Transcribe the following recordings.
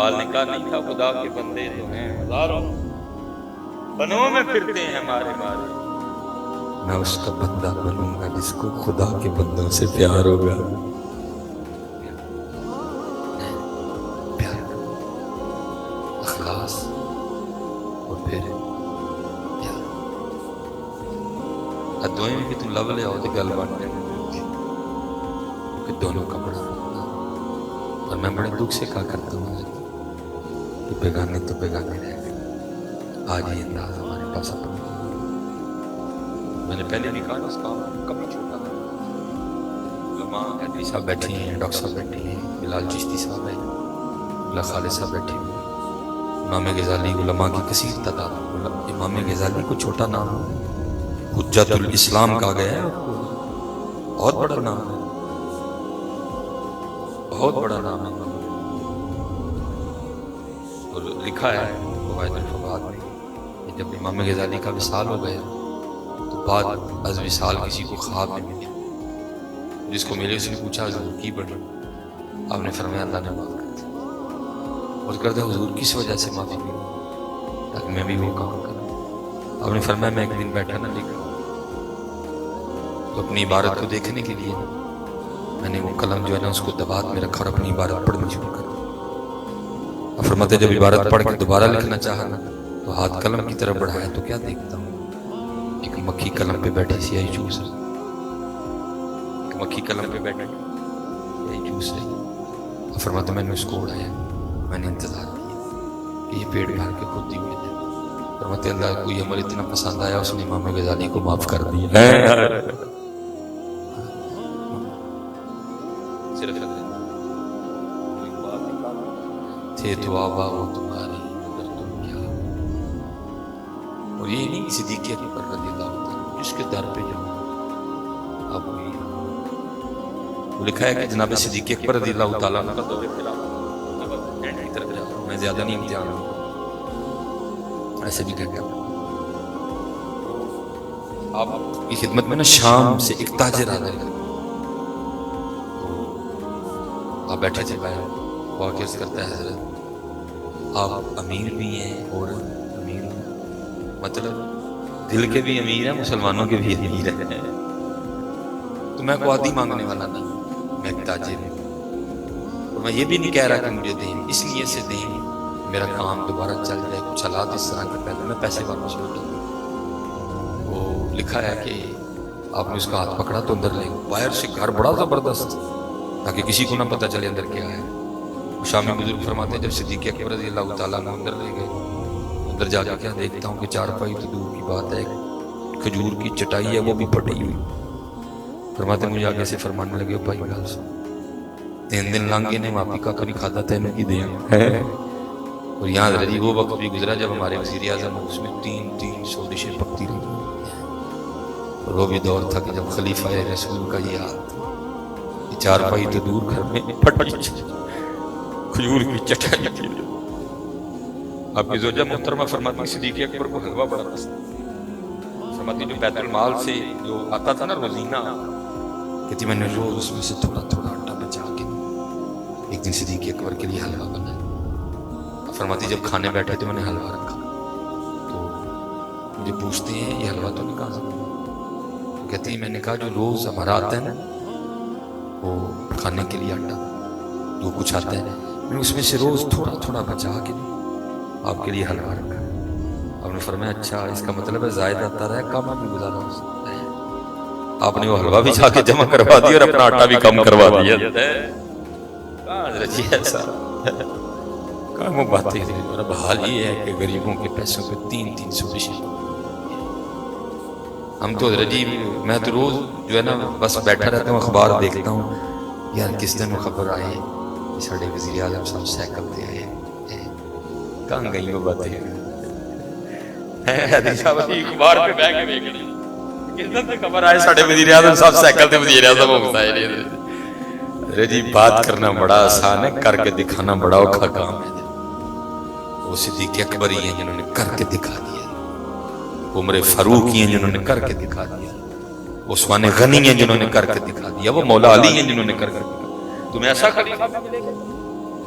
اقبال نے کہا نہیں تھا خدا کے بندے تو ہیں ہزاروں، بنوں میں پھرتے ہیں مارے مارے، میں اس کا بندہ بنوں گا جس کو خدا کے بندوں سے پیار ہوگا. پیار، اخلاص اور پھر پیار. ادوئیں بھی تو لو لے آؤ تو گل بن جائے کہ دونوں کا بڑا. اور میں بڑے دکھ سے کہا کرتا ہوں کہ بیگانے تو بیگانے رہ گئے، آج یہ انداز ہمارے پاس اپنا. میں نے پہلے بھی کہا اس کام کبھی چھوٹا تھا. علماء حدیث صاحب بیٹھے ہیں، ڈاکٹر صاحب بیٹھے ہیں، بلال چشتی صاحب ہیں، اللہ خالد صاحب بیٹھے ہیں، امام غزالی، علماء کی کثیر تعداد. امام غزالی کو چھوٹا نام حجت الاسلام کہا گیا ہے، بہت بڑا نام ہے، بہت بڑا نام ہے. اور لکھا ہے فوائد الفوائد میں کہ جب امام غزالی کا وصال ہو گیا تو بعد از وصال کسی کو خواب میں ملی، جس کو ملے اس نے پوچھا حضور کی بڑی؟ آپ نے فرمایا اللہ نے معاف کر دیا. اور کر دیا حضور کس وجہ سے معافی ملی تاکہ میں بھی وہ کام کروں. آپ نے فرمایا میں ایک دن بیٹھا نہ لکھا تو اپنی عبارت کو دیکھنے کے لیے میں نے وہ قلم جو ہے نا اس کو دبات میں رکھا اور اپنی عبارت پڑھنی شروع کر. اور فرماتے جب عبارت پڑھ کے دوبارہ لکھنا چاہا نا تو ہاتھ قلم کی طرف بڑھایا تو کیا دیکھتا ہوں، ایک مکھی قلم پہ بیٹھی سیاہی چوس رہی، ایک مکھی قلم پہ بیٹھی سیاہی چوس رہی. اور فرماتے میں نے اس کو اڑایا، میں نے انتظار کیا کہ یہ پیٹ بھر کے خود ہی اڑ جائے. فرماتے اللہ کو یہ عمل اتنا پسند آیا اس نے امام غزالی کو معاف کر دیا. تھے تو آبا وہ تمہارے مگر تم کیا. اور یہ نہیں صدیق اکبر رضی اللہ عنہ جس کے در پہ جاؤ اب وہ لکھا ہے کہ جناب صدیق اکبر رضی اللہ تعالیٰ عنہ کا دور خلافت کی طرف جا رہا ہوں، میں زیادہ نہیں امتحان ہوں ایسے بھی کہہ گیا. آپ کی خدمت میں نا شام سے ایک تاجر آ گئے، آپ بیٹھے تھے باہر، وہ آکے عرض کرتا ہے حضرت آپ امیر بھی ہیں اور امیر ہیں، مطلب دل کے بھی امیر ہیں مسلمانوں کے بھی امیر ہیں. تو میں کو عادی مانگنے والا نہیں، میں ایک تاجر ہوں اور میں یہ بھی نہیں کہہ رہا کہ مجھے دیں، اس لیے سے دیں میرا کام دوبارہ چل جائے، کچھ حالات اس طرح کے پہلے میں پیسے واپس لوٹا. وہ لکھا ہے کہ آپ نے اس کا ہاتھ پکڑا تو اندر لے گئے، باہر سے گھر بڑا زبردست تاکہ کسی کو نہ پتہ چلے اندر کیا ہے. شامی بزرگ فرماتے ہیں جب صدیق اکبر رضی اللہ تعالیٰ عنہ اندر لے گئے، اندر جا کے کیا دیکھتا ہوں کہ چارپائی تو دور کی بات ہے، کھجور کی چٹائی ہے وہ بھی پھٹی ہوئی. فرماتے مجھے آگے سے فرمانے لگے بھائی گال سن 3 دن لانگے نے معافی کا کبھی کھاتا تھا ان کی دیا. اور یہاں ذری وہ وقت بھی گزرا جب ہمارے وزیر اعظم اس میں 300 ڈشیں پکتی رہی. اور وہ بھی دور تھا کہ جب خلیفہ رسول کا یہ ہاتھ چارپائی تو دور گھر میں پھٹی کھجور کی چٹائی تھی. آپ کی زوجہ محترمہ فرماتی صدیق اکبر کو حلوہ بڑا پسند، فرماتی جو بیت المال سے جو آتا تھا نا روزینہ، کہتی میں نے روز اس میں سے تھوڑا تھوڑا آٹا بچا کے ایک دن صدیق اکبر کے لیے حلوہ بنایا. فرماتی جب کھانے بیٹھے تو میں نے حلوہ رکھا تو مجھے پوچھتے ہیں یہ حلوہ تو نہیں کہاں سے بنا؟ کہتی میں نے کہا جو روز ہمارا آتا ہے نا وہ کھانے کے لیے آٹا جو کچھ آتا ہے میں اس میں سے روز تھوڑا تھوڑا بچا کے آپ کے لیے حلوہ رکھا. آپ نے فرمایا اچھا اس کا مطلب ہے زائد آتا رہا کم بھی گزارا ہو سکتا ہے. آپ نے وہ حلوہ بھی جا کے جمع کروا دیا اور اپنا آٹا بھی کم کروا دیا. کہاں حضرت جی ایسا کام وہ باتیں ہیں. اب حال یہ ہے کہ غریبوں کے پیسوں پہ 300 ڈشیں. ہم تو حضرت جی میں تو روز جو ہے نا بس بیٹھا رہتا ہوں اخبار دیکھتا ہوں یار کس دن وہ خبر آئے ساڑھے وزیر اعظم صاحب سائیکل دے آئے. کہاں گئی وہ باتیں اخبار پہ بیٹھ کے دیکھ رہی کس دن سے خبر آئے ساڑھے وزیر اعظم صاحب سائیکل دے وزیر اعظم ہو گئے. ارے جی بات کرنا بڑا آسان ہے، کر کے دکھانا بڑا اوکھا کام ہے. وہ صدیق اکبر ہی ہیں جنہوں نے کر کے دکھا دیا، عمر فاروق ہی ہیں جنہوں نے کر کے دکھا دیا، عثمان غنی ہیں جنہوں نے کر کے دکھا دیا، وہ مولا علی ہیں جنہوں نے کر کے دکھا دیا. تمہیں ایسا خلیفہ ملے گا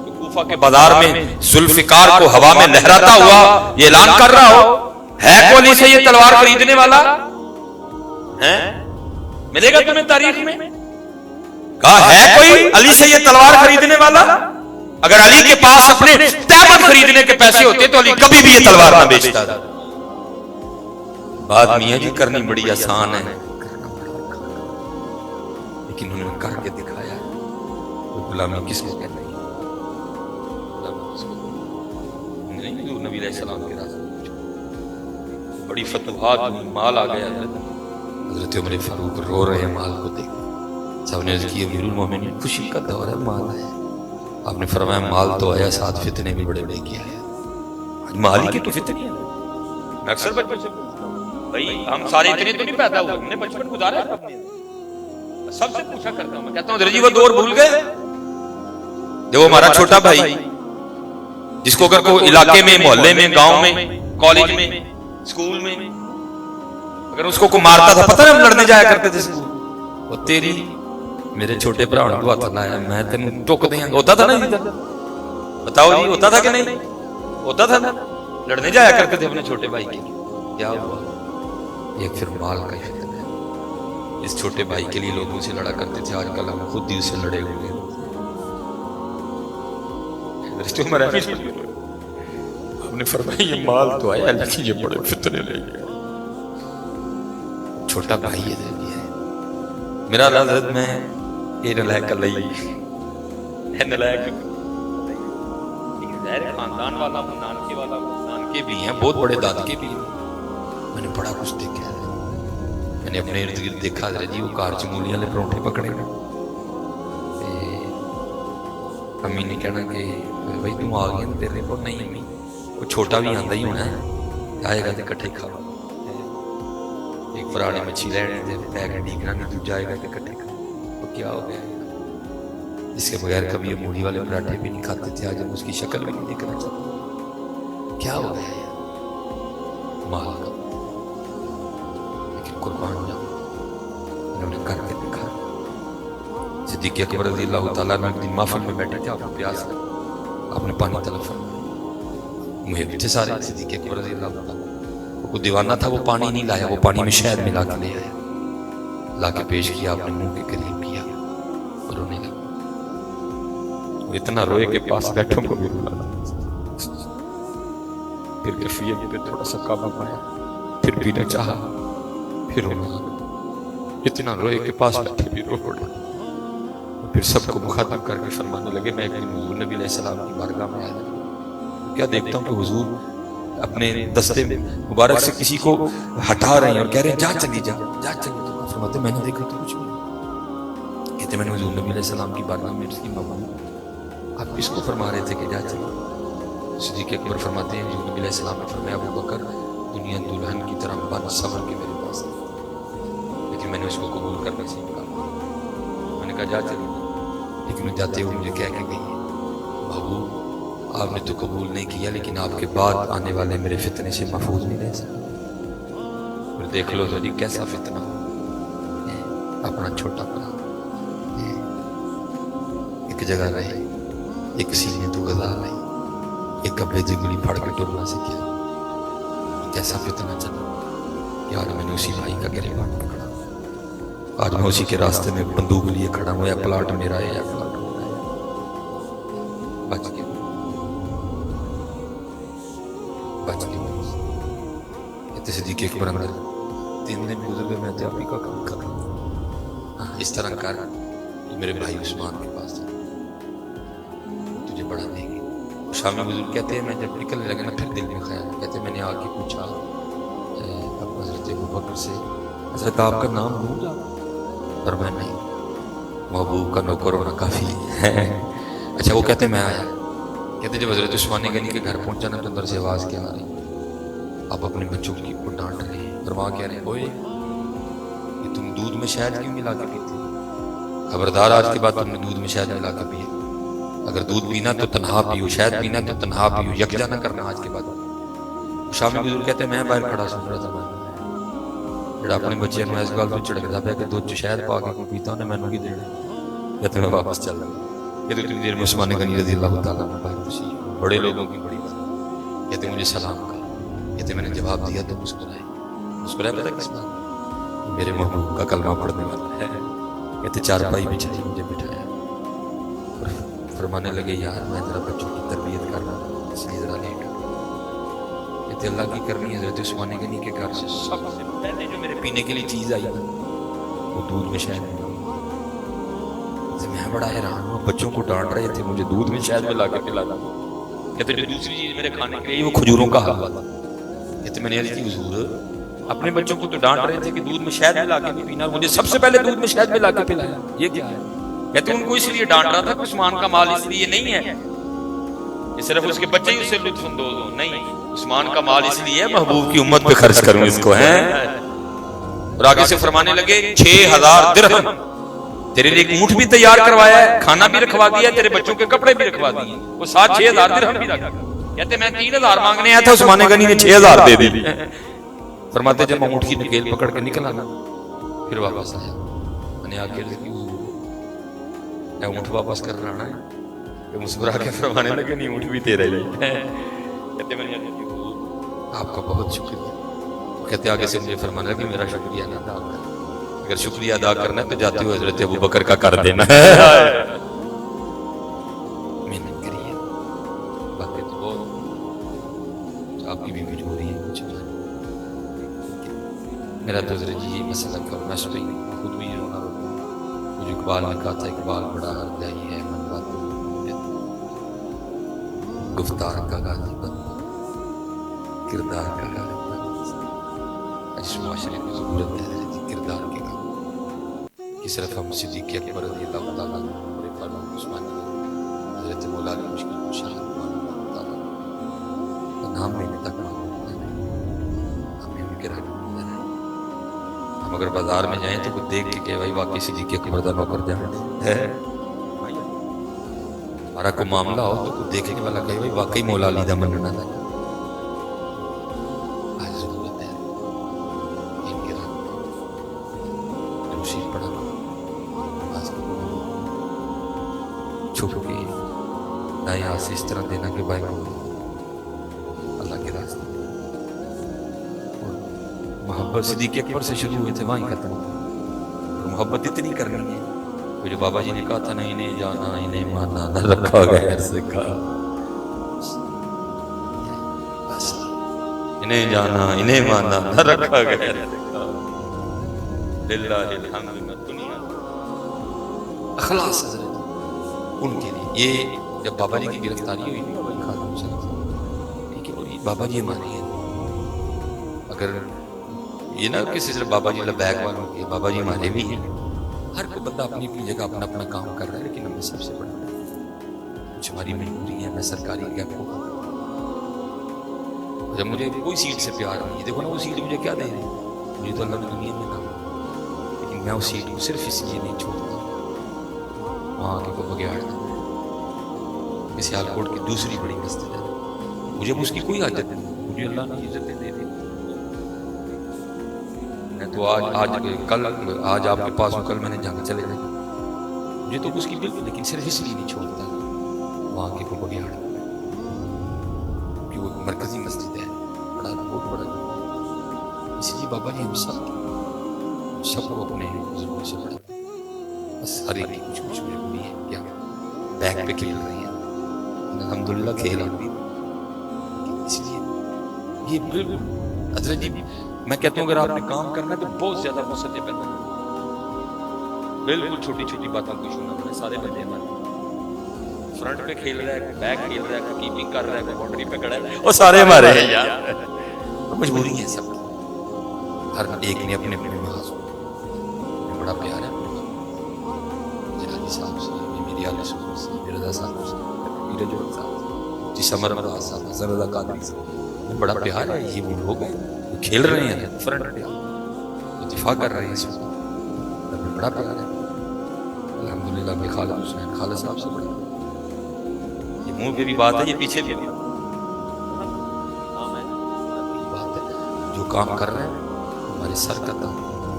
تو کوفہ کے بازار میں ذوالفقار کو ہوا میں لہراتا ہوا یہ اعلان کر رہا ہو ہے کوئی علی سے یہ تلوار خریدنے والا ہے؟ ملے گا تمہیں تاریخ میں؟ کہا ہے کوئی علی سے یہ تلوار خریدنے والا؟ اگر علی کے پاس اپنے تیمم خریدنے کے پیسے ہوتے تو علی کبھی بھی یہ تلوار نہ بیچتا تھا۔ بات میاں جی کرنی بڑی آسان ہے لیکن انہوں نے کر کے دکھایا۔ غلامی کس کو کہتے ہیں؟ نہیں حضور نبی علیہ السلام کے راستے بڑی فتوحات ہوئی، مال آ گیا۔ حضرت عمر فاروق رو رہے ہیں مال کو دیکھ، سب نے عرض کی امیر المومنین خوشی کا دور ہے، مال ہے۔ آپ نے فرمایا مال تو آیا، ساتھ فتنے بھی بڑے بڑے کیا ہے۔ آج مال ہی کے تو فتنے ہیں۔ میں اکثر بچپن سے پوچھتا ہوں بھائی ہم سارے اتنے تو نہیں پیدا ہوئے، ہم نے بچپن گزارا ہے اپنے، سب سے پوچھا کرتا ہوں، میں کہتا ہوں درجی وہ دور بھول گئے جو ہمارا چھوٹا بھائی جس کو اگر کوئی علاقے میں، محلے میں، گاؤں میں، کالج میں، اسکول میں اگر اس کو کوئی مارتا تھا، پتہ ہے ہم لڑنے جایا کرتے تھے اسکول، وہ تیری میرے چھوٹے بھرا نے ہاتھ لایا میں تینوں ٹوک دیں گا، ہوتا تھا نا جی؟ بتاؤ جی ہوتا تھا کہ نہیں ہوتا تھا نا؟ لڑنے جایا کرتے تھے اپنے چھوٹے بھائی کے لیے، کیا ہوا؟ ایک پھر مال کا فتنہ ہے۔ اس چھوٹے بھائی کے لیے لوگوں سے لڑا کرتے تھے، آج کل ہم خود ہی اسے لڑے ہوئے ہیں۔ ہم نے فرمایا یہ مال تو آیا لیکن یہ بڑے فتنے لے گیا، چھوٹا بھائی ہے میرا حضرت میں یہ نلائق اللہ نلائق خاندان والا ہوں، نانکے والا ہوں، نانکے بھی ہیں بہت بڑے، دادکے بھی ہیں، میں نے بڑا کچھ دیکھا ہے۔ میں نے اپنے ارد گرد دیکھا جی وہ کار چمولی والے پروٹھے پکڑے گئے، امی نے کہنا کہ بھائی تم آ گیا تیرے کو، نہیں امی وہ چھوٹا بھی آندا ہی ہونا ہے، آئے گا تو کٹھے کھاؤ، ایک پرانے مچھی لینے پیک ڈیگنا نہیں، دوجا آئے گا تو کٹھے کھاؤ، تو کیا ہو گیا اس کے بغیر کبھی یہ موڑی والے پراٹھے بھی نہیں کھاتے تھے، آج ہم اس کی شکل بھی نہیں دیکھنا چاہتے، کیا ہو گیا مال کا؟ لیکن قربان جاؤ انہوں نے کر کے دکھا۔ صدیق اکبر رضی اللہ تعالیٰ نے ایک دن محفل میں بیٹھے تھے، آپ کو پیاس لگا، آپ نے پانی طلب فرمایا، محب تھے سارے صدیق اکبر رضی اللہ تعالیٰ، وہ دیوانہ تھا، وہ پانی نہیں لایا، وہ پانی میں شہد ملا کے لے آیا، لا کے پیش کیا، آپ نے منہ کے قریب کیا اور رونے لگا، وہ اتنا روئے کہ پاس بیٹھوں کو بھی رونا لگا، پھر کیفیت پہ تھوڑا سا قابو پایا، پھر پینا چاہا، پھر رونا لگا، اتنا روئے کہ پاس بیٹھے بھی رو پڑا، پھر سب کو مخاطب کر کے فرمانے لگے میں ایک دن حضور نبی علیہ السلام کی بارگاہ میں آیا، کیا دیکھتا ہوں کہ حضور اپنے دستے مبارک سے کسی کو ہٹا رہے ہیں اور کہہ رہے ہیں جا چلی جا جا چلی جا، فرماتے میں نے دیکھا تو کچھ نہیں، کہتے میں نے حضور نبی علیہ السلام کی بارگاہ میں اس کی ماما آپ کس کو فرما رہے تھے کہ جا چلی؟ صدیق اکبر فرماتے ہیں حضور نبی علیہ السلام نے فرمایا ابو بکر دنیا دلہن کی طرح بن سمر کے میرے پاس ہے، لیکن میں نے اس کو قبول کرنے سے انکار کیا، میں نے کہا جا چلی، لیکن جاتے ہوئے مجھے کہہ کے گئی بابو آپ نے تو قبول نہیں کیا لیکن آپ کے بعد آنے والے میرے فتنے سے محفوظ نہیں رہ سکے، پھر دیکھ لو تو جی کیسا فتنہ اپنا چھوٹا بنا، ایک جگہ رہے، ایک سینے تو غذا رہی، ایک کپڑے جگلی پھڑ کے ٹرنا سیکھا، کیسا فتنہ چلا یار، میں نے اسی بھائی کا گریبان پکڑا، آج میں اسی کے راستے میں بندوق لیے کھڑا ہوں، یا پلاٹ میرا ہے یا پلاٹ میرا ہے، بچ گیا بچ گیا۔ کہتے صدیق اکبر اندر 3 دن گزر گئے، میں تیابی کا کام کر رہا ہوں، اس طرح کر میرے بھائی عثمان کے پاس تجھے بڑا دیں گے۔ شامی بزرگ کہتے ہیں میں جب نکلنے لگا نا پھر دل میں خیال، کہتے میں نے آ کے پوچھا اب حضرت ابوبکر سے حضرت آپ کا نام بھول جا، پر میں نہیں، محبوب کا نوکر ہونا کافی ہے۔ اچھا وہ کہتے میں آیا، کہتے جب حضرت عثمان غنی کے گھر پہنچا نا تو اندر سے آواز کیا آ رہی، آپ اپنے بچوں کی کو ڈانٹ رہے ہیں، اور وہاں کہہ رہے ہیں اوئے یہ تم دودھ میں شہد کیوں ملا کے پیتے؟ خبردار آج کے بعد تم نے دودھ میں شہد ملا کے پیے، اگر دودھ پینا تو تنہا پیو، شہد پینا تو تنہا پیو، یکجا نہ کرنا آج کے بعد۔ شامی بزرگ کہتے ہیں میں باہر کھڑا سن رہا تھا، میں جڑا اپنے بچے نے اس گل تو چڑکتا پیا کہ دودھ چ شہد پا کے کو پیتا انہیں مینوں کی دینا، کہتے میں واپس چل رہا یہ تو اتنی دیر میں عثمان غنی رضی اللہ تعالیٰ عنہ باہر تشریف، بڑے لوگوں کی بڑی بات، کہتے مجھے سلام کر، کہتے میں نے جواب دیا تو مسکرائے پتہ کس بات؟ میرے محبوب کا کلمہ پڑھنے والا ہے۔ کہتے چارپائی بچھائی مجھے بٹھایا اور فرمانے لگے یار میں ذرا بچوں کی تربیت کر رہا ہوں اس لیے ذرا لیٹ ہوں۔ کہتے اللہ کی کرنی حضرت عثمان غنی کے گھر سے سب سے پہلے جو میرے پینے کے لیے چیز آئی وہ دودھ میں شہد ملا۔ میں بڑا حیران ہوں، بچوں کو ڈانٹ رہے تھے مجھے دودھ میں شہد ملا کے پلانا۔ کہتے جو دوسری چیز میرے کھانے کے لیے وہ کھجوروں کا حلوہ تھا۔ کہتے میں نے عرض کی حضور اپنے بچوں کو تو ڈانٹ رہے تھے کہ دودھ میں شہد ملا کے نہیں پینا، مجھے سب سے پہلے دودھ میں شہد ملا کے پلایا، یہ کیا ہے؟ کہتے ان کو اس لیے ڈانٹ رہا تھا کہ عثمان کا مال اس لیے نہیں ہے کہ صرف اس کے بچے ہی اس سے لطف اندوز ہوں، نہیں، عثمان کا مال اس لیے محبوب کی امت پہ خرچ کروں اس کو ہے۔ اور آگے سے فرمانے لگے 6000 درہم تیرے لیے ایک اونٹ بھی تیار کروایا ہے، کھانا بھی رکھوا دیا، تیرے بچوں کے کپڑے بھی رکھوا دیے، وہ ساتھ 6000 درہم بھی رکھا۔ کہتے میں 3000 مانگنے آیا تھا، عثمان غنی نے 6000 دے دی۔ فرماتے جب میں اونٹ کی نکیل پکڑ کے نکل آنا پھر واپس آیا، میں نے آگے لکھی میں اونٹ واپس کر رہا ہے کہ مسکرا کے فرمانے لگے نہیں اونٹ بھی تیرا ہی ہے۔ کہتے میں نے آپ کا بہت شکریہ۔ کہتے آگے سے مجھے فرمانے لگے میرا شکریہ نہ ادا کر، اگر شکریہ ادا کرنا ہے تو جاتے ہوئے حضرت ابوبکر کا کر دینا ہے۔ محنت کریے، باتیں تو بہت آپ کی بھی ہو رہی ہے کچھ میرا تو حضرت جی مسئلہ کر میں سوئی خود بھی رونا رونا۔ مجھے اقبال نے کہا تھا اقبال بڑا ہر جائی ہے من بات گفتار کا غازی بن کردار کا غالب بن۔ اس معاشرے کی ضرورت ہے حضرت کردار کے کام کہ صرف ہم صدیق اکبر رضی اللہ تعالیٰ بڑے فاروق عثمانی حضرت مولا علی مشکل کشا اللہ تعالیٰ کا نام لینے تک معلوم ہے، ہمیں ان کے رہنے ہم اگر بازار میں جائیں تو کوئی دیکھ کے کہ بھائی واقعی صدیق اکبر دا نوکر جانا ہے، ہمارا کوئی معاملہ ہو تو کوئی دیکھنے والا کہے بھائی واقعی مولا علی دا مننا ہے۔ آج ضرورت ہے ان کے رہنے روشی پڑھا آج چھپ کے دائیں ہاتھ سے اس طرح دینا کہ بھائی اللہ کے راستے محبت صدیق اکبر سے شروع ہوئے تھے وہیں ختم ہوئے۔ محبت اتنی کرنی ہے کہ جو بابا جی نے کہا تھا نا انہیں جانا انہیں مانا نہ رکھا غیر سے کہا، انہیں جانا انہیں مانا نہ رکھا غیر سے کہا، للہ الحمد میں دنیا اخلاص حضرت ان کے لیے۔ یہ جب بابا جی کی گرفتاری ہوئی خاتون سے بابا جی ہمارے ہیں، اگر یہ نہ کسی صرف بابا جی لبیک والوں کی، بابا جی ہمارے بھی ہیں، ہر کوئی بندہ اپنی اپنی جگہ اپنا اپنا کام کر رہا ہے، لیکن ہمیں سب سے بڑا کچھ ہماری مجبوری ہے۔ میں سرکاری گیپ کو جب مجھے کوئی سیٹ سے پیار نہیں ہے، دیکھو نا وہ سیٹ مجھے کیا دے رہی ہے، مجھے تو اللہ نے دنیا میں کہا، لیکن میں اس سیٹ کو صرف اس لیے نہیں چھوڑتا وہاں کے کو بگیاڑ میں سیالکوٹ کی دوسری بڑی مسجد ہے، مجھے اس کی کوئی حاجت نہیں، مجھے اللہ نے عزتیں دے دی۔ میں تو آج آپ کے پاس ہوں، کل میں نے جانا چلے جائیں، مجھے تو اس کی بالکل، لیکن صرف اس لیے نہیں چھوڑتا وہاں کے کو بگیاڑ کہ وہ مرکزی مسجد ہے، بڑا بہت بڑا، اس لیے بابا جی ہم سب کو اپنے بزرگوں سے بڑا بس ہر ایک کچھ مجبوری ہے کیا بیک پہ کھیل رہی ہیں، الحمدللہ کھیل آتی، اس لیے یہ بالکل حضرت جی میں کہتا ہوں اگر آپ نے کام کرنا ہے تو بہت زیادہ مسئلے پیدا کریں، بالکل چھوٹی چھوٹی باتوں کو ایشو نہ کریں، سارے بندے ہمارے فرنٹ پہ کھیل رہا ہے، بیک کھیل رہا ہے، کیپنگ کر رہا ہے، باؤنڈری پہ کھڑا ہے، وہ سارے ہمارے ہیں یار، مجبوری ہے سب کی، ہر ایک نے اپنے اپنے محاذ بڑا پیار ہے جلالی صاحب سے، میری علی صاحب سے، میرے رضا صاحب سے، میرے جو صاحب جی سمر امراض صاحب، حسن رضا قادری صاحب، بڑا پیار ہے، یہ وہ لوگ ہیں کھیل رہے ہیں فرنٹ پہ دفاع کر رہے ہیں، اس میں بڑا پیار ہے الحمدللہ۔ میں خالد حسین خالد صاحب سے بڑا، یہ منہ پہ بھی بات ہے، یہ پیچھے بھی بات ہے، جو کام کر رہے ہیں ہمارے سر کا تھا،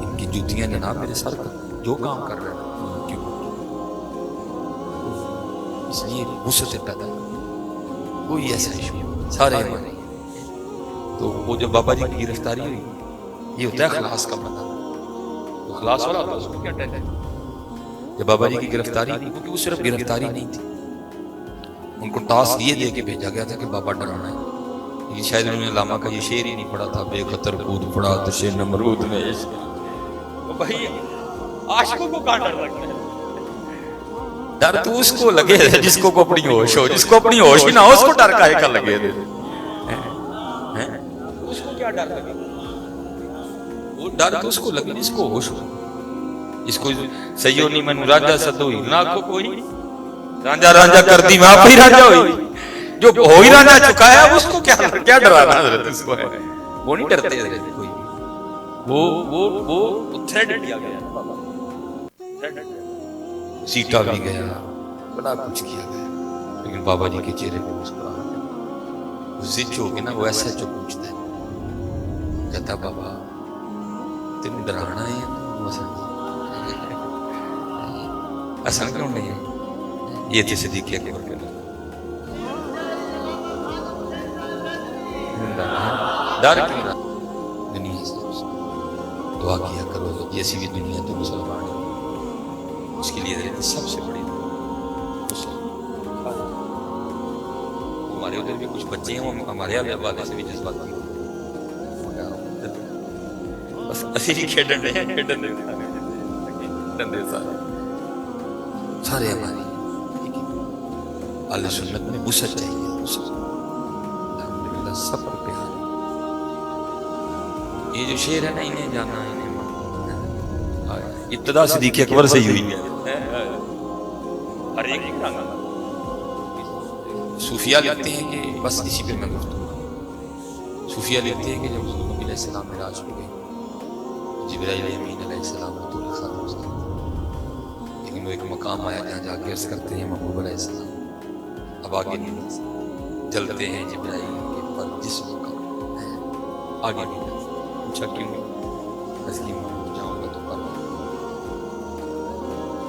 ان کی جوتیاں جناب میرے سر کا، جو کام کر رہے ہیں کیوں اس لیے وسعت پیدا کوئی ایسا ایشو سارے ہمارے. تو وہ جو بابا جی کی گرفتاری ہوئی یہ ہوتا ہے اخلاص کا پتہ. اخلاص والا ہوتا ہے اس کو کیا ٹیک ہے. جب بابا جی کی گرفتاری ہوئی کیونکہ وہ صرف گرفتاری نہیں تھی, ان کو ٹاسک یہ دے کے بھیجا گیا تھا کہ بابا ڈرانا ہے. یہ شاید انہوں نے علامہ کا یہ شعر ہی نہیں پڑھا تھا, بے خطر کود پڑا آتش نمرود میں عشق. تو بھائی عاشقوں کو کہاں ڈر لگتا ہے؟ ڈر تو اس کو لگے جس کو اپنی ہوش ہو, جس کو اپنی ہوش ہی نہ ہو اس کو ڈر کاہے کا لگے. اس کو کیا ڈر لگے؟ وہ ڈر تو اس کو لگے جس کو ہوش ہو. اس کو سیو نہیں من راجا سدوئی نہ کو کوئی رانجا رانجا کر دی میں آپ ہی راجا ہوئی. جو ہو ہی راجا چکا ہے اس کو کیا ڈرانا حضرت اس کو ہے. وہ نہیں ڈرتے حضرت کوئی. وہ تھریڈ کیا گیا نا بابا, سیٹا بھی گیا, بڑا کچھ کیا گیا, لیکن بابا جی کے چہرے پہ مسکراہٹ. زچ ہو کے نا وہ ایسا جو پوچھتا ہے, کہتا بابا تین ڈرانا ہے اصل کیوں نہیں ہے. یہ تھے صدیق اکبر کے ڈر کیوں رہا. دنیا سے دعا کیا کرو جیسی بھی دنیا تو مسلمان ہے, اس کے لیے سب سے بڑی ہمارے ادھر بھی کچھ بچے ہیں ہمارے والے سے بھی جذباتی بس اسی کھیڈن رہے ہیں, سارے ہمارے اہل سنت میں وسعت چاہیے. الحمدللہ سب کو پیار. یہ جو شعر ہے نا انہیں جانا انہیں ماننا, ابتدا صدیق اکبر سے ہی ہوئی ہے. ہر ایک صوفیہ لکھتے ہیں کہ بس اسی پہ میں گفتگو. صوفیہ لکھتے ہیں کہ جب حضور نبی علیہ السلام معراج ہو گئے, جبرائیل امین علیہ السلام رسول خاتم سے, لیکن وہ ایک مقام آیا جہاں جا کے عرض کرتے ہیں محبوب علیہ السلام اب آگے نہیں چلتے ہیں جبرائیل کے پر جس مقام آگے نہیں چلتے. پوچھا کیوں نہیں؟ بس کی جاؤں گا تو پر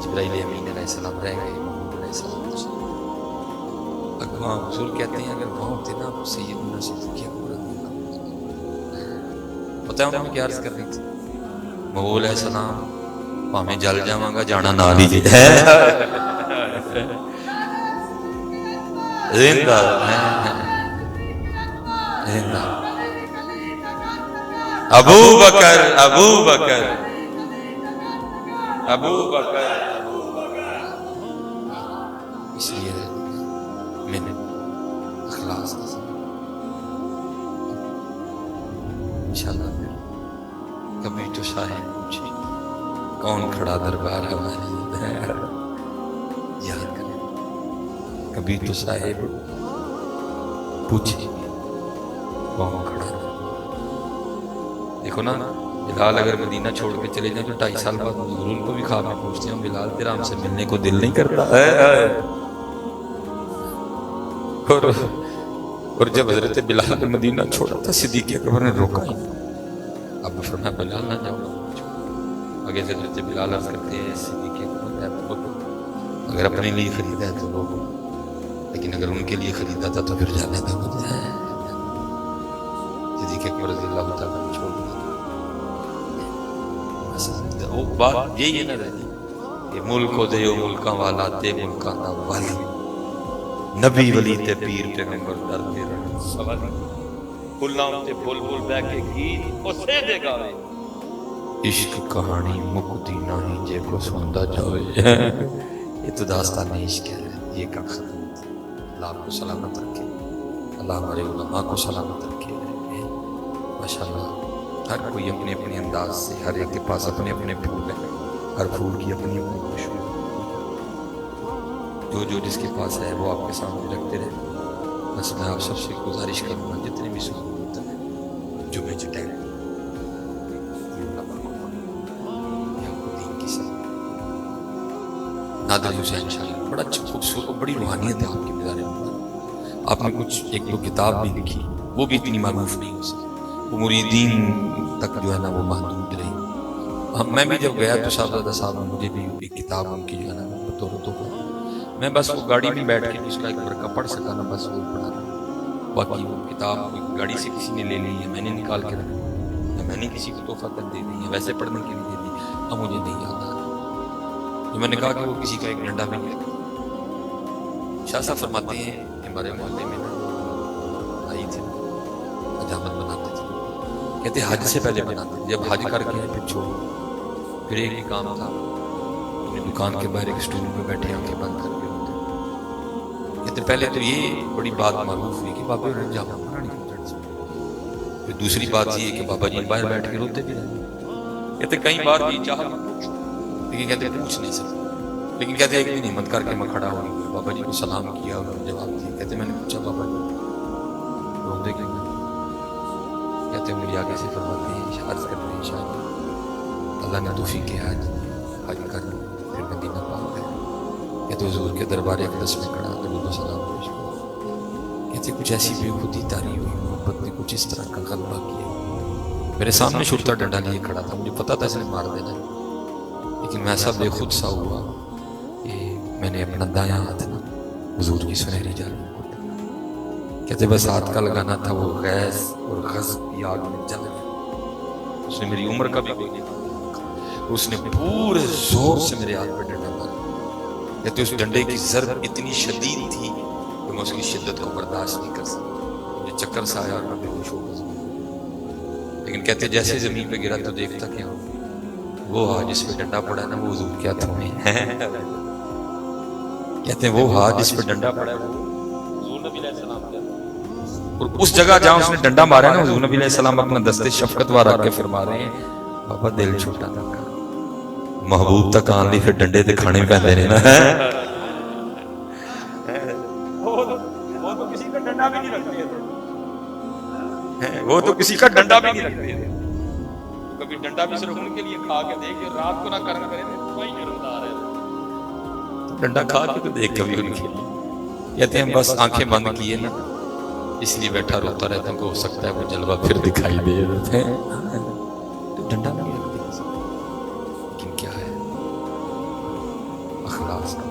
جبرائیل امین علیہ السلام رہ گئے, محمود علیہ السلام اگواں حضور کہتے ہیں اگر وہاں ہوتے نا سیدنا صدیق اکبر پتہ ہے انہوں نے کیا عرض کر رہی تھی. محمود علیہ السلام پاہمیں جل جاواں گا جانا نہ لیجیے. زندہ زندہ ابو بکر ابو بکر ابو بکر. اس لیے میں نے اخلاص انشاءاللہ پھر کبھی تو صاحب پوچھے کون کھڑا دربار ہمارے یاد کریں. کبھی تو صاحب پوچھے کون کھڑا. دیکھو نا بلال اگر مدینہ چھوڑ کے چلے جائیں تو 2.5 سال بعد حضور ان کو بھی خواب میں پوچھتے ہیں بلال تیرا ہم سے ملنے کو دل نہیں کرتا. اور جب حضرت بلال نے مدینہ چھوڑا تھا صدیق اکبر نے روکا ہی. اب فرمایا بلال نہ جاؤ. آگے سے حضرت بلال عرض کرتے ہیں صدیق اکبر اگر اپنے لیے خریدا ہے تو لوگوں, لیکن اگر ان کے لیے خریدا تھا تو پھر جانے دو مجھے. صدیق اکبر رضی اللہ تعالیٰ نے چھوڑ دیا. وہ بات یہی ہے نا کہ ملک کو دے ملکاں والا تے ملکاں دا والی نبی ولی تے پیر پیغمبر ڈرتے رہے. سوال پھلاں تے پھول پھول بہ کے گیت اسے دے گاوے. عشق کہانی مکتی نہیں جے کو سندا جاوے. یہ تو داستان عشق ہے, یہ کا ختم. اللہ آپ کو سلامت رکھے, اللہ ہمارے علماء کو سلامت رکھے. ماشاءاللہ ہر کوئی اپنے اپنے انداز سے, ہر ایک کے پاس اپنے اپنے پھول ہیں, ہر پھول کی اپنی اپنی خوشبو. جو جس کے پاس ہے وہ آپ کے سامنے رکھتے رہے. بس میں آپ سب سے گزارش کروں گا جتنے بھی سہولت ہیں جو میں ٹائم نادر حسین شاہ بڑا اچھا خوبصورت بڑی روحانیت ہے آپ کے مزار میں. آپ نے کچھ ایک دو کتاب بھی لکھی, وہ بھی اتنی معروف نہیں ہو سکی, وہ مریدین تک جو ہے نا وہ محدود رہی. میں بھی جب گیا تو صاحبزادہ صاحب نے مجھے بھی ایک کتاب ان کی جو ہے نا بطور تحفہ میں بس وہ گاڑی میں بیٹھ کے اس کا ایک برقع پڑھ سکا نا، بس وہ پڑھا تھا. باقی وہ کتاب گاڑی سے کسی نے لے لی ہے، میں نے نکال کے رکھی ہے، میں نے کسی کو تحفہ کر دے دی ہے، ویسے پڑھنے کے لیے دے دی. اب مجھے نہیں یاد آ رہا. میں نے کہا کہ وہ کسی کا ایک ڈنڈا بھی نہیں. شاہ صاحب فرماتے ہیں کہ ہمارے محلے میں نا آئی تھی حجامت بناتے تھے، کہتے حج سے پہلے بناتے تھے، جب حج کر کے پھر چھوڑو. پھر ایک ہی کام تھا، اپنی دکان کے باہر ایک اسٹول پہ بیٹھے آنکھیں بند کر کے ہوتے. کہتے پہلے تو یہ بڑی بات معروف ہوئی کہ بابا نے حجامت بنانی ہے. پھر دوسری بات یہ کہ بابا جی باہر بیٹھ کے روتے بھی رہے. کہتے کئی بار یہ چاہا لیکن کہتے پوچھ نہیں سکتے. لیکن کہتے ایک دن ہمت کر کے میں کھڑا ہو گیا، بابا جی کو سلام کیا اور جواب دیا. کہتے میں نے پوچھا بابا جی روتے کیوں نہیں؟ کہتے میری آگے سے فرماتے ہیں عرض کرتے ہیں شاید اللہ نے توفیق کیا حج کر پھر مدینہ پاک گئے. کہتے حضور کے دربار اقدس میں کھڑا درود و سلام پیش کیا. کہتے کچھ ایسی بے خودی طاری ہوئی، محبت نے کچھ اس طرح کا غلبہ کیا. میرے سامنے شرطہ ڈنڈا لیے کھڑا تھا، مجھے پتا تھا اس نے مار دینا، لیکن میں ایسا بے خود سا ہوا کہ میں نے اپنا دایاں ہاتھ نا حضور کی سنہری جال میں پھوٹا. کہتے بس ہاتھ کا لگانا تھا، وہ غیظ اور غضب کی آگ میں جل گیا. اس نے میری عمر کا بھی کوئی نہیں، اس نے پورے زور سے میرے ہاتھ پہ ڈنڈا مارا. کہتے اس ڈنڈے کی ضرب اتنی شدید تھی کہ میں اس کی شدت کو برداشت نہیں کر سکتا. مجھے چکر سا آیا اور میں بے ہوش ہو گیا. لیکن کہتے جیسے زمین پہ گرا تو دیکھتا کیا ہوں، وہ ہاتھ جس پہ ڈنڈا پڑا ہے نا وہ حضور کیا تمہیں ہے. کہتے ہیں وہ ہاتھ جس پہ ڈنڈا پڑا ہے وہ حضور نبی علیہ السلام کا. اور اس جگہ جہاں اس نے ڈنڈا مارا ہے نا حضور نبی علیہ السلام اپنا دستے شفقت وار آ کے فرما رہے ہیں بابا دل چھوٹا نہ کر، محبوب تک آن لی پھر ڈنڈے تے کھانے پہندے نے نا. وہ تو کسی کا ڈنڈا بھی نہیں رکھتے تھے، وہ تو کسی کا ڈنڈا بھی نہیں رکھتے تھے. کبھی ڈنڈا بھی صرف ان کے لیے کھا کے دیکھ کے رات کو نہ کرنا کرے تھے کوئی کرتا رہے تھے. ڈنڈا کھا کے تو دیکھ کبھی ان کے لیے. کہتے ہیں بس آنکھیں بند کیے نا اس لیے بیٹھا روتا رہتا ہوں کہ ہو سکتا ہے وہ جلوہ پھر دکھائی دے دیتے ہیں. تو ڈنڈا نہیں رکھتے لیکن کیا ہے اخلاص کا.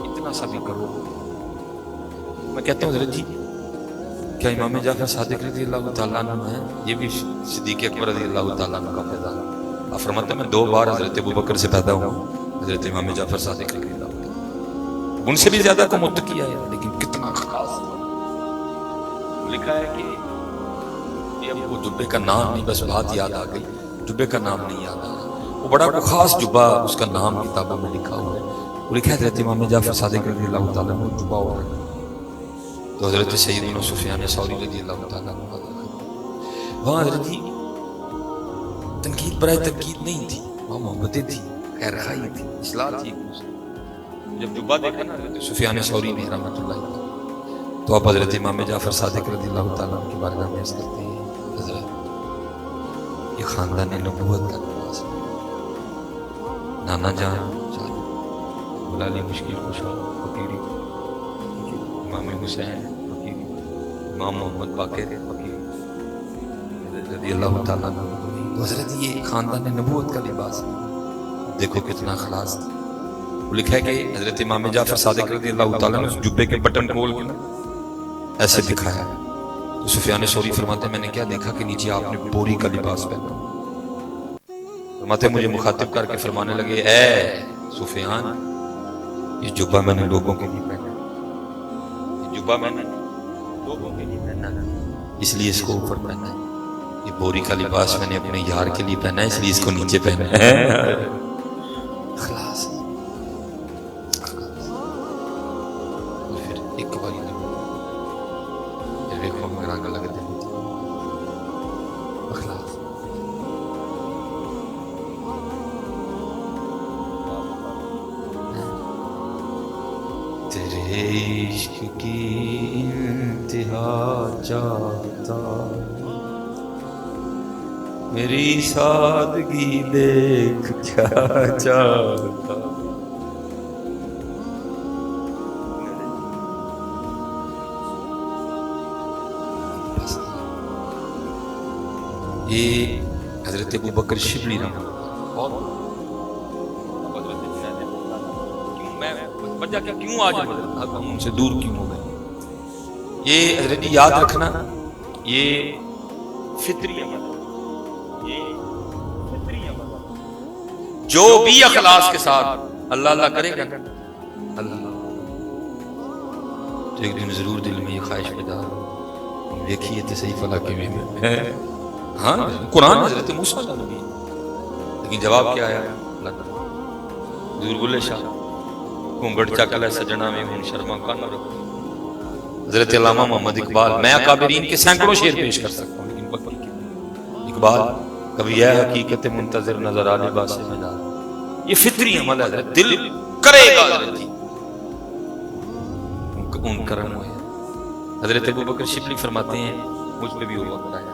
اتنا سا بھی کرو. میں کہتا ہوں حضرت جی کیا امام جعفر صادق رضی اللہ تعالیٰ عنہ ہے، یہ بھی صدیق اکبر رضی اللہ تعالیٰ عنہ کا پیدا ہے. آپ فرماتے ہیں میں 2 بار حضرت ابوبکر سے پیدا ہوں، حضرت امام جعفر صادق رضی اللہ تعالیٰ ان سے بھی زیادہ کو متقی ہے، لیکن کتنا خاص. لکھا ہے کہ یہ اب وہ جبے کا نام نہیں، بس بات یاد آ گئی، جبے کا نام نہیں یاد آ رہا. وہ بڑا خاص جبہ اس کا نام کتابوں میں لکھا ہوا ہے. وہ لکھا ہے حضرت امام جعفر صادق رضی اللہ تعالیٰ عنہ جبہ ہوا ہے تو حضرت سیدنا سفیان ثوری رضی اللہ تعالیٰ عنہ وہاں حضرت جی تنقید برائے تنقید نہیں تھی، وہاں محبتیں تھی، خیر خواہی تھی، اصلاح تھی. جب جبہ دیکھا نا حضرت سفیان ثوری نے رحمۃ اللہ علیہ تو آپ حضرت امام جعفر صادق رضی اللہ تعالیٰ عنہ کے بارے میں عرض کرتے ہیں حضرت یہ خاندان نبوت کا لباس ہے. نانا جان بلالی مشکل کشا فقیری، امام حسین فقیری، امام محمد باقر فقیری رضی اللہ تعالیٰ عنہ. تو حضرت یہ خاندان نبوت کا لباس ہے. دیکھو کتنا خلاص تھا. وہ لکھا ہے کہ حضرت امام جعفر صادق رضی اللہ تعالیٰ نے اس جبے کے بٹن کھول کے ایسے دکھایا. تو سفیان ثوری فرماتے ہیں میں نے کیا دیکھا کہ نیچے آپ نے بوری کا لباس پہنا. فرماتے ہیں مجھے مخاطب کر کے فرمانے لگے اے سفیان یہ جبہ میں نے لوگوں کے لیے پہنا، یہ جبہ میں نے لوگوں کے لیے پہنا اس لیے اس کو اوپر پہنا ہے. یہ بوری کا لباس میں نے اپنے یار کے لیے پہنا ہے اس لیے اس کو نیچے پہنا ہے. خلاص. پھر ایک باری دیکھو مگر آگے لگے دے اخلاص. تیرے عشق کی انتہا چاہتا میری سادگی دیکھ کیا چاہتا. یہ حضرت ابوبکر شبلی رحمہ اللہ وجہ کہ کیوں آج ہم ان سے دور کیوں ہو گئے؟ یہ حضرت جی یاد رکھنا، یہ فطری عمل ہے، یہ فطری عمل ہے۔ جو بھی اخلاص کے ساتھ اللہ اللہ کرے گا نا، اللہ تو ایک دن ضرور دل میں یہ خواہش پیدا ہو، دیکھیے تو صحیح فلاں کے بھی ہے۔ ہاں قرآن حضرت موسیٰ کا نبی ہے، لیکن جواب کیا آیا؟ اللہ تعالیٰ ضرور بولے شاہ گھونگٹ چکل سجنا میں ہوں شرما کا نہ رکھو۔ حضرت علامہ محمد اقبال، میں اکابرین کے سینکڑوں شعر پیش کر سکتا ہوں، لیکن بکی کے اقبال کبھی یہ حقیقت منتظر نظر آ لباس میں جا، یہ فطری عمل ہے، حضرت دل کرے گا حضرت جی ان کرم ہوئے۔ حضرت ابو بکر شبلی فرماتے ہیں مجھ پہ بھی وہ وقت آیا،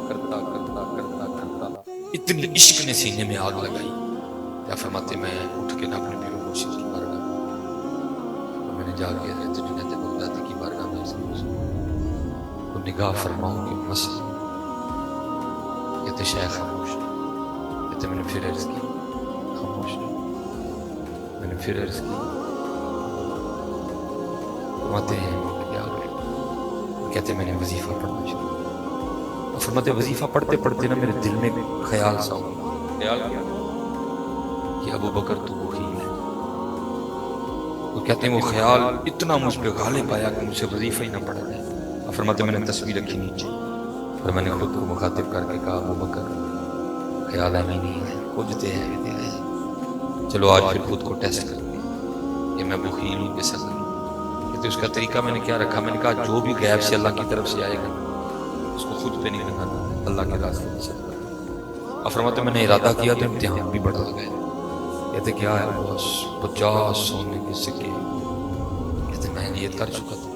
کرتا کرتا کرتا کرتا اتنی عشق نے سینے میں آگ لگائی، کیا فرماتے میں اٹھ کے نہ اپنے پیر و مرشد کی بارگاہ میں نے جا کے حضرت جنید بغدادی کی بارگاہ میں تو نگاہ فرماؤں کہ مسجد کہتے شیخ خاموش، کہتے میں نے پھر عرض کی خاموش، میں نے پھر عرض کی فرماتے ہیں کیا کہتے میں نے وظیفہ پڑھنا شروع، فرماتے وظیفہ پڑھتے پڑھتے نا میرے دل میں خیال سا ہوا، خیال کیا کہ ابو بکر تو بخیل ہے۔ وہ کہتے ہیں وہ خیال اتنا مجھ پہ غالب آیا کہ مجھ سے وظیفہ ہی نہ پڑھا جائے۔ اور فرماتے میں نے تصویر رکھی نیچے اور میں نے خود کو مخاطب کر کے کہا ابو بکر خیال ہمیں نہیں ہے، کھوجتے ہیں، چلو آج پھر خود کو ٹیسٹ کرتے ہیں کہ میں بخیل ہوں کہ سزا۔ کہتے اس کا طریقہ میں نے کیا رکھا، میں نے کہا جو بھی غیب سے اللہ کی طرف سے آئے گا اس کو خود پہ نہیں لگانا، اللہ کے راستے میں سب کرنا۔ اور فرماتے میں نے ارادہ کیا تو امتحان بھی بڑھا گئے۔ کہتے کیا ہے بس 50 سونے کے سکے، کہتے میں نیت کر چکا تھا۔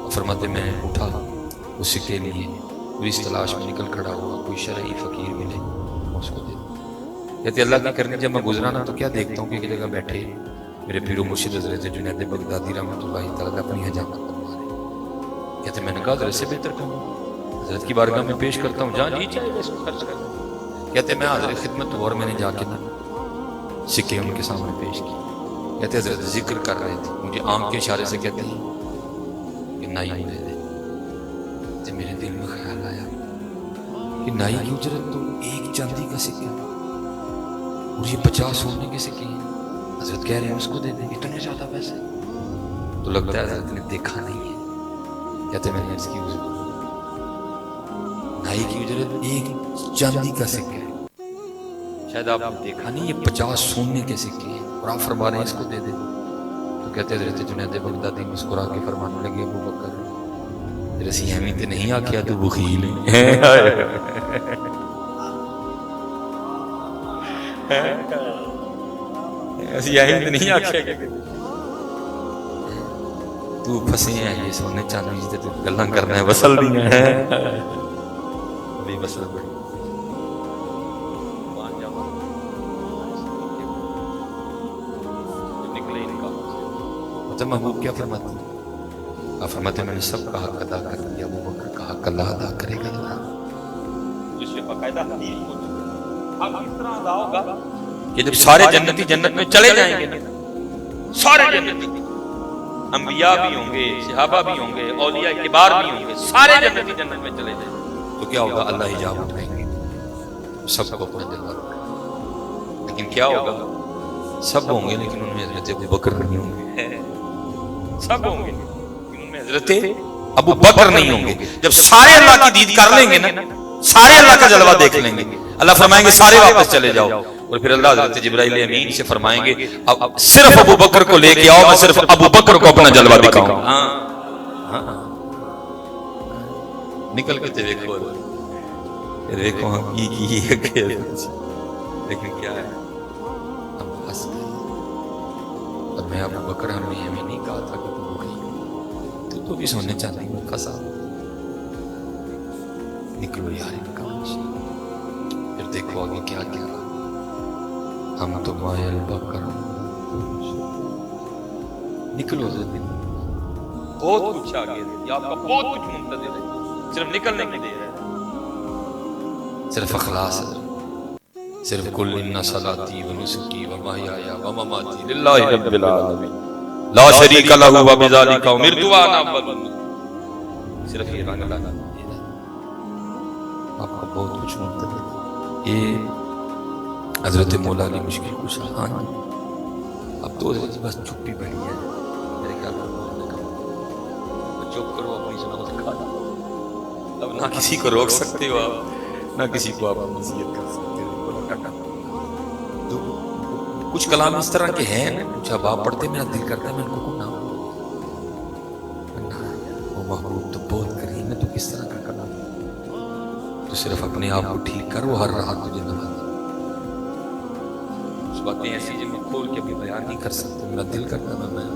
اور فرماتے میں اٹھا اس سکے لیے پوری اس تلاش میں نکل کھڑا ہوا، کوئی شرعی فقیر ملے اس کو دے۔ کہتے اللہ کی کرنی جب میں گزرا نا تو کیا دیکھتا ہوں کہ ایک جگہ بیٹھے میرے پیر و مرشد حضرت جنید بغدادی رحمۃ اللہ تعالیٰ اپنی حجامت کروا رہے۔ کہتے میں نے کہا حضرت سے بہتر کہوں، حضرت کی بارگاہ میں پیش کرتا ہوں، جہاں جی چاہے اس کو خرچ کر۔ کہتے میں حضرت خدمت ہوا اور میں نے جا کے نا سکے ان کے سامنے پیش کی۔ کہتے حضرت ذکر کر رہے تھے، مجھے آنکھ کے اشارے سے کہتے ہیں کہ نائی دے دے۔ تو میرے دل میں خیال آیا کہ نائی کی اجرت تو ایک چاندی کا سکہ اور یہ 50 سونے کے سکے ہیں، حضرت کہہ رہے ہیں اس کو دے دیں، اتنے زیادہ پیسے تو لگتا ہے حضرت نے دیکھا نہیں ہے۔ کہتے میں نے عرض کی حضور نائی کی اجرت ایک چاندی کا سکہ ہے، شاید آپ نے دیکھا نہیں، یہ 50 سونے کے سکے ہیں اور آپ فرما رہے ہیں اس کو دے دیں۔ تو کہتے حضرت جنید بغدادی مسکرا کے فرمانے لگے ابو بکر رسی ہمیں تے نہیں آکھیا تو بخیل ہے، اسی آئیں تے نہیں آکھیا تو پھسے ہیں یہ سونے چاندی تے تو گلاں کرنا ہے وصل دی ہیں ابھی وصل بڑی تو محبوب کیا فرماتے ہیں؟ آپ فرماتے ہیں میں نے سب کا حق ادا کر دیا، ابو بکر کا حق اللہ ادا کرے گا۔ جس سے باقاعدہ حدیث اب اس طرح ادا ہوگا کہ جب سارے جنتی جنت میں چلے جائیں گے، سارے جنتی انبیاء بھی ہوں گے، صحابہ بھی ہوں گے، اولیاء کبار بھی ہوں گے، سارے جنتی جنت میں چلے جائیں گے تو کیا ہوگا؟ اللہ حجاب اٹھائیں گے، سب کو اپنا دل رکھا۔ لیکن کیا ہوگا؟ سب ہوں گے لیکن ان میں حضرت ابو بکر نہیں ہوں گے، سب ہوں گے ان میں حضرت ابو بکر نہیں ہوں گے۔ جب سارے اللہ کی دید کر لیں گے نا، سارے اللہ کا جلوہ دیکھ لیں گے، اللہ فرمائیں گے سارے واپس چلے جاؤ، اور پھر اللہ حضرت جبرائیل امین سے فرمائیں گے اب صرف ابو بکر کو لے کے آؤ، میں صرف ابو بکر کو اپنا جلوہ دکھاؤں گا۔ نکل کے دیکھو دیکھو ہم لیکن کیا ہے ہم ہنس گئے۔ اور میں ابو بکر ہم نے ہمیں نہیں کہا تھا کہ تو بھی سونے چاندی میں پھنسا، نکلو یار ان کا منشی، پھر دیکھو آگے کیا کیا ہم تو مائل بکر نکلو زندگی بہت کچھ آگے ہے، آپ کا بہت کچھ منتظر ہے، صرف نکلنے کی دیر ہے، صرف اخلاص ہے، صرف کل ان صلاتی و نسکی و محیایا و مماتی للہ رب العالمین لا شریک لہ و بذالک امرت وانا اول المسلمین. صرف یہ رنگ لانا آپ کو بہت کچھ ملتا ہے. یہ حضرت مولا علی مشکل کشا. ہاں اب تو بس چپی بیٹھی ہے میرے خیال میں چپ کرو اپنی سنت کھانا. اب نہ کسی کو روک سکتے ہو آپ، نہ کسی کو آپ نصیحت کر سکتے ہو. تو کچھ کلام اس طرح کے ہیں جب آپ پڑھتے میرا دل کرتا ہے میں ان کو نہ وہ محبوب تو بہت کریم ہے، تو کس طرح کا کلام. تو صرف اپنے آپ کو ٹھیک کر، وہ ہر راحت تجھے نہ اس باتیں ایسی جن میں کھول کے بھی بیان نہیں کر سکتے. میرا دل کرتا ہے میں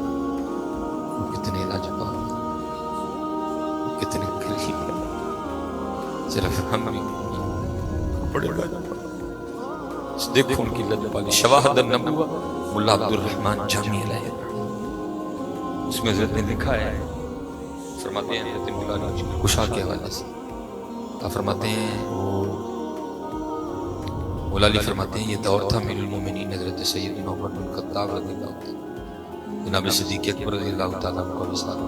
کتنے لاجواب کتنے کریم ہے. صرف ہم بھی بڑے دیکھو ان کی لد پالی شواہد النبوہ ملا عبد الرحمن جامی علیہ اس میں حضرت نے لکھا ہے. فرماتے ہیں حضرت مولا علی کشا کے حوالے سے فرماتے ہیں مولا علی فرماتے ہیں یہ دور تھا امیر المومنین حضرت سیدنا عمر بن خطاب رضی اللہ عنہ جناب صدیق اکبر رضی اللہ تعالیٰ عنہ کا وصال.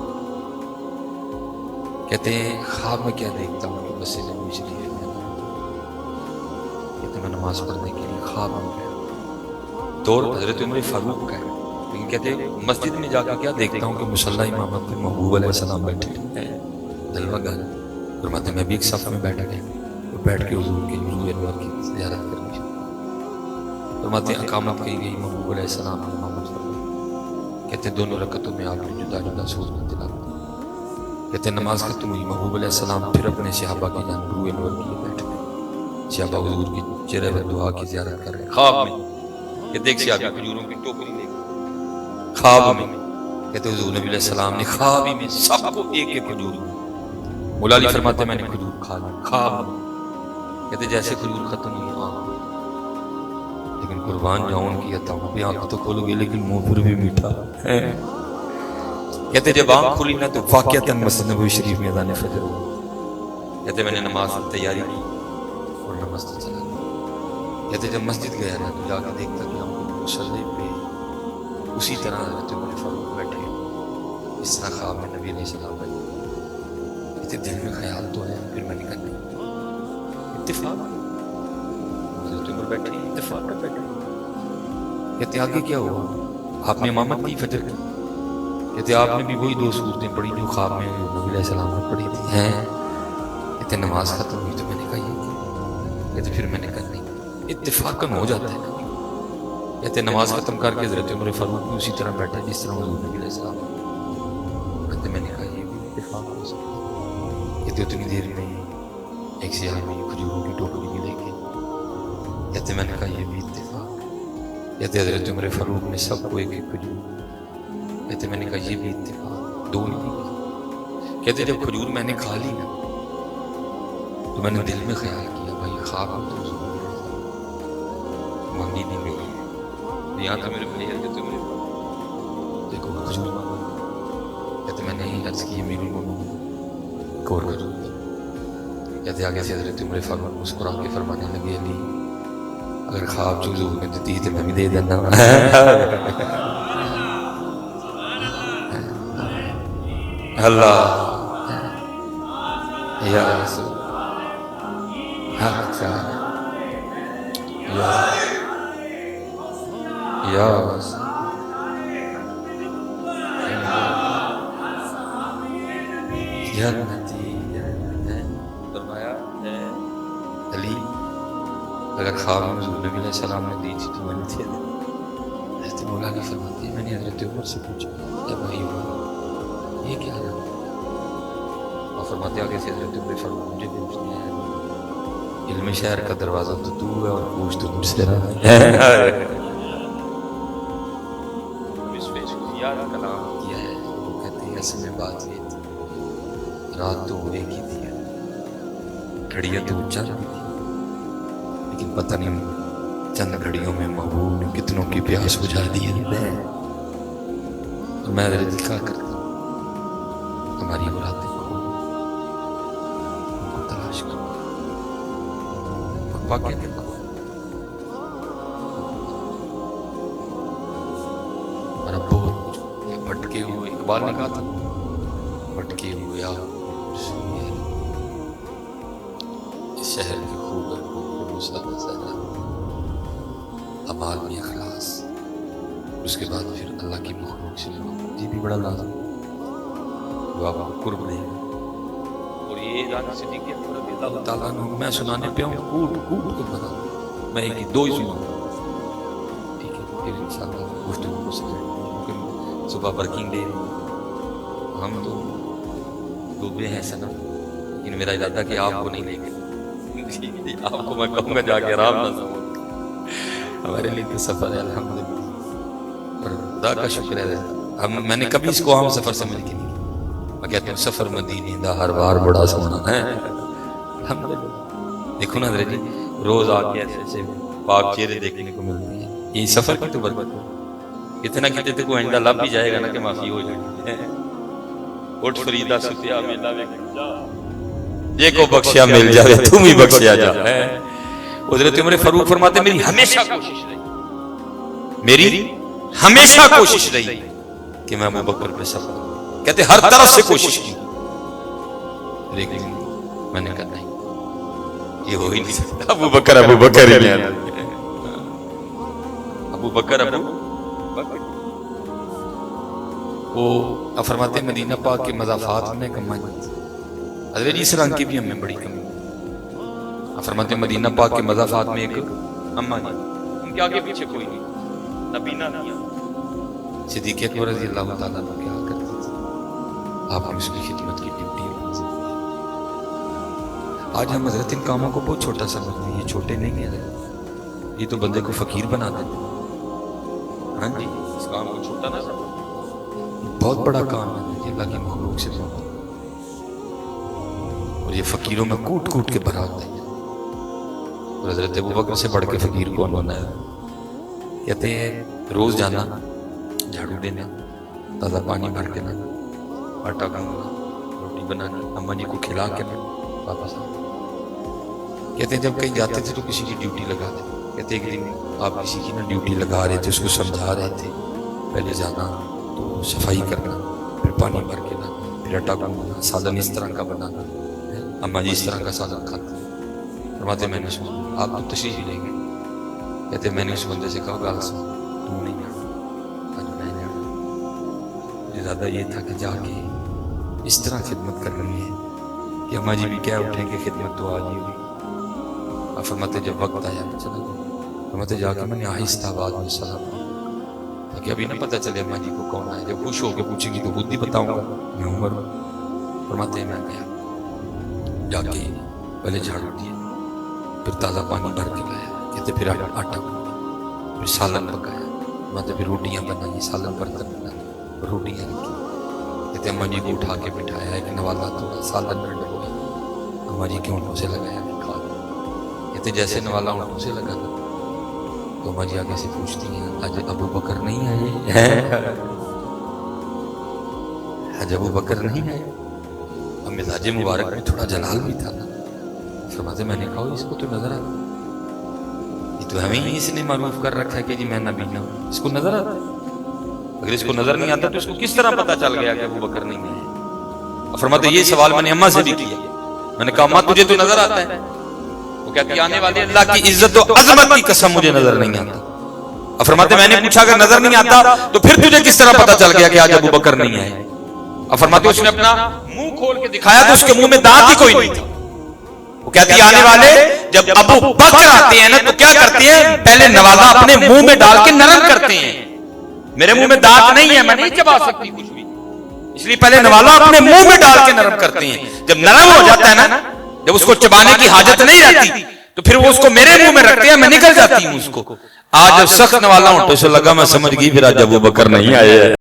کہتے ہیں خواب میں کیا دیکھتا ہوں کہ مسجد نبوی شریف میں کہتے ہیں میں نماز پڑھنے کے لیے خواب میں گیا. دور حضرت عمر فاروق کا ہے لیکن کہتے ہیں مسجد میں جا کر کیا دیکھتا ہوں کہ مصلی امامت پہ محبوب علیہ السلام بیٹھے ہیں دلوہ گاہ. فرماتے ہیں میں بھی ایک صف میں بیٹھا گیا اور بیٹھ کے حضور کے روح انور کی زیارت کرنی شروع. فرماتے ہیں اقامت کی گئی محبوب علیہ السلام نے امامت فرمائی. کہتے ہیں دونوں رکعتوں میں آپ نے جدا جدا سورت تلاوت. کہتے ہیں نماز ختم ہوئی محبوب علیہ السلام پھر اپنے صحابہ کی جانب روح انور کی بیٹھ گئے. صحابہ حضور کی چہرے پر دعا کی زیارت کر رہے ہیں خواب میں. کہتے ہیں ایک صحابی کھجوروں کی ٹوکری لے گئے خواب میں. کہتے ہیں حضور نبی علیہ السلام نے خواب ہی میں سب کو ایک ایک کھجور. مولا علی فرماتے ہیں میں نے کھجور کھا لی خواب. کہتے ہیں جیسے کھجور ختم ہوئی آنکھ لیکن قربان جاؤں ان کی عطا بھی آنکھ تو کھل گئی لیکن منہ پھر بھی میٹھا ہے. کہتے جب آنکھ کھلی نہ تو واقعتاً مسجد نبوی شریف میں اذان فجر ہوئی. کہتے میں نے نماز کی تیاری کی اور میں مسجد چلا گیا. کہتے جب مسجد گیا نا تو جا کے دیکھتا کہ ہم مصلی پہ اسی طرح حضرت عمر فاروق بیٹھے اس طرح خواب میں نبی علیہ السلام بیٹھے. کہتے دل میں خیال تو ہے پھر میں نے کہا نہیں اتفاق حضرت عمر بیٹھے اتفاق پر بیٹھے. کہتے آگے کیا ہوا آپ نے امامت کی فجر کی. کہتے آپ نے بھی وہی دو صورتیں پڑھی جو خواب میں نبی علیہ السلام نے پڑھی تھی ہیں. کہتے نماز ختم ہوئی تو میں نے کہا یہ کہتے پھر میں نے کہا نہیں اتفاقاً ہو جاتا ہے نا. کہتے نماز ختم کر کے حضرت عمر فاروق بھی اسی طرح بیٹھا جس طرح حضور نبی علیہ السلام. کہتے میں نے کہا یہ بھی اتفاق ہو سکتا ہے. کہتے اتنی دیر میں ایک صحابی کھجوروں کی ٹوکری بھی لے کے. کہتے میں نے کہا یہ بھی اتفاق. کہتے حضرت عمر فاروق نے سب کو ایک ایک کھجور. کہتے میں نے کہا یہ بھی اتفاق دو نہیں. کہتے جب کھجور میں نے کھا لی نا تو میں نے دل میں خیال کیا بھائی خواب تو مانگی نہیں ملی ہے یہاں تو میرے بھائی ہے تو میرے دیکھو کھجور مانگا. کہتے میں نے عرض کی میرے کو اور کھجور. کہتے آگے سے حضرت عمر فاروق مسکرا کے فرمانے لگے علی اگر خواب جو حضور نے دیتی تو میں بھی دے دینا. اللہ یا رسول یا رسول جنتی. فرمایا علی اگر خواب میں حضور نبی علیہ السلام نے دی تھی تو میں نے دیا. حضرت مولا علی فرماتے ہیں میں نے حضرت عمر سے پوچھا کیا بھائی یہ کیا ہے اور فرماتے آگے سے حضرت عمر فاروق مجھے پوچھتے ہیں علم شہر کا دروازہ تو تو ہے اور پوچھ تو مجھ سے رہا ہے. اس پہ یاد کلام کیا ہے وہ کہتے ہیں اصل میں بات یہ تھی رات تو ایک ہی تھی گھڑیاں تو چل رہی تھی لیکن پتہ نہیں چند گھڑیوں میں محبوب نے کتنوں کی پیاس بجھا دی ہے. اور میں حضرت کیا کرتا ہماری اولادیں کو ان کو تلاش کرو واقعہ دیکھو بھٹکے ہوئے، اقبال نے کہا تھا بھٹکے ہوئے آپ اس شہر کے ابال میں اخلاص، اس کے بعد پھر اللہ کی مخلوق سے یہ بھی بڑا لازم جو آپ کو قرب دے گا۔ اور یہ رانا صدیق رضی اللہ تعالیٰ عنہ میں سنانے پہ ہوں کوٹ کوٹ کے بتا، میں ایک ہی دو ہی سنوں گا، ٹھیک ہے؟ پھر انشاءاللہ گفتگو کو سمجھیں، کیونکہ صبح ورکنگ ڈے ہم تو ڈوبے ہیں سنا، لیکن میرا ارادہ کہ آپ کو نہیں لے گا، آپ کو میں کہوں گا جا کے آرام نہ سمجھ، ہمارے لیے تو سفر ہے الحمدللہ، اور خدا کا شکر ہے میں نے کبھی اس کو عام سفر سمجھ کے نہیں، میں کہتا ہوں سفر مدینے دا ہر بار بڑا سونا ہے الحمدللہ۔ دیکھو نا حضرت جی روز آ کے ایسے ایسے پاک چہرے دیکھنے کو ملتے ہیں، یہ سفر کی تو برکت ہے، اتنا کہتے تھے کوئی آئندہ لب بھی جائے گا نا کہ معافی ہو جائے گی، اٹھ فریدہ ستیا میلا میں جا یہ کو بخشیا مل جائے تم ہی بخشیا جا۔ حضرت عمر فاروق فرماتے میری ہمیشہ کوشش رہی، میری ہمیشہ کوشش رہی کہ میں ابو بکر پہ سفر، کہتے ہر طرف سے کوشش کی، لیکن میں نے کہا نہیں یہ ہو ہی نہیں سکتا، ابو بکر ہی ہے، ابو بکر وہ فرماتے مدینہ پاک کے مضافات میں کم حضرت اس رنگ کی بھی ہمیں بڑی کمی، فرماتے مدینہ پاک کے مضافات میں ایک اماں جی، ان کے آگے پیچھے کوئی نہیں، نبینا دیا صدیق اکبر رضی اللہ تعالیٰ عنہ کیا کرتے تھے، آپ ہم اس کی خدمت کی ڈیوٹی ہے۔ آج ہم حضرت ان کاموں کو بہت چھوٹا سمجھتے ہیں، یہ چھوٹے نہیں ہیں، یہ تو بندے کو فقیر بنا دیتے ہیں، ہاں جی اس کام کو چھوٹا نہ سمجھو، بہت بڑا کام ہے یہ اللہ کی مخلوق سے محبت، اور یہ فقیروں میں کوٹ کوٹ کے بھرا ہوتا ہے، اور حضرت ابوبکر سے بڑھ کے فقیر کون بنایا؟ کہتے ہیں روز جانا جھاڑو دینا، تازہ پانی بھر کے نا، آٹا گوندنا، روٹی بنانی، اماں جی کو کھلا کے نا واپس آنا۔ کہتے ہیں جب کہیں جاتے تھے تو کسی کی ڈیوٹی لگا دے، کہتے ایک دن آپ کسی کی نا ڈیوٹی لگا رہے تھے، اس کو سمجھا رہے تھے، پہلے جانا تو صفائی کرنا، پھر پانی بھر کے نا، پھر آٹا گوندنا، سالن اس طرح کا بنانا، اماں جی اس طرح کا سالن کھاتے ہیں۔ فرماتے میں نے سنا آپ تو تشریف لیں گے، کہتے میں نے اس بندے سے کہا گال سن تو نہیں جانا، آج میں نے مجھے زیادہ یہ تھا کہ جا کے اس طرح خدمت کرنی ہے کہ اماں جی بھی کیا اٹھیں کہ خدمت تو آج ہی ہوئی۔ اور فرماتے جب وقت آیا میں چلا گیا، فرماتے جا کے میں نے آہستہ آواز میں سلام تاکہ ابھی نہ پتہ چلے اماں جی کو کون آئے، جب خوش ہو کے پوچھے گی تو خود ہی بتاؤں گا میں عمر ہوں۔ فرماتے میں گیا، جا کے پہلے جھاڑو دیا، پھر تازہ پانی بھر کے لایا، کہتے پھر آٹا گوندھا، پھر سالن پکایا، فرماتے پھر روٹیاں بنائی، سالن برتن بنائی، روٹیاں رکھی، کہتے اماں جی کو اٹھا کے بٹھایا، ایک نوالا تھوڑا سالن میں ڈبویا، اماں جی کے ہونٹوں سے لگایا، کھا لیا۔ کہتے جیسے نوالا ہونٹوں سے لگا تو اماں جی آگے سے پوچھتی ہیں آج ابو بکر نہیں آئے؟ آج ابو بکر نہیں آئے؟ اب مزاج مبارک میں تھوڑا جلال بھی تھا نا، فرماتے میں نے کہا اس کو تو نظر آتا، یہ تو ہمیں ہی اس نے معروف کر رکھا ہے کہ جی میں نبی نہ ہوں، اس کو نظر آتا ہے، اگر اس کو نظر نہیں آتا تو اس کو کس طرح پتا چل گیا کہ ابو بکر نہیں ہے؟ فرماتے یہ سوال میں نے اماں سے بھی کیا، میں نے کہا اماں تجھے تو نظر آتا ہے؟ وہ کہتی آنے والے اللہ کی عزت و عظمت کی قسم مجھے نظر نہیں آتا۔ فرماتے میں نے پوچھا اگر نظر نہیں آتا تو پھر تجھے کس طرح پتا چل گیا کہ آج ابو بکر نہیں آئے؟ فرماتے اس نے اپنا منہ کھول کے دکھایا تو اس کے منہ میں دانت ہی کوئی نہیں تھا۔ وہ کہتی ہے آنے والے جب ابو بکر آتے ہیں نا تو کیا کرتے ہیں، پہلے نوالا اپنے منہ میں ڈال کے نرم کرتے ہیں، میرے منہ میں دانت نہیں ہے میں نہیں چبا سکتی کچھ بھی، اس لیے پہلے نوالا اپنے منہ میں ڈال کے نرم کرتے ہیں، جب نرم ہو جاتا ہے نا، جب اس کو چبانے کی حاجت نہیں رہتی تو پھر وہ اس کو میرے منہ میں رکھتے ہیں، میں نکل جاتی ہوں اس کو۔ آج جب سخت نوالا ہونٹوں سے لگا میں سمجھ گئی پھر آج ابو بکر نہیں آئے۔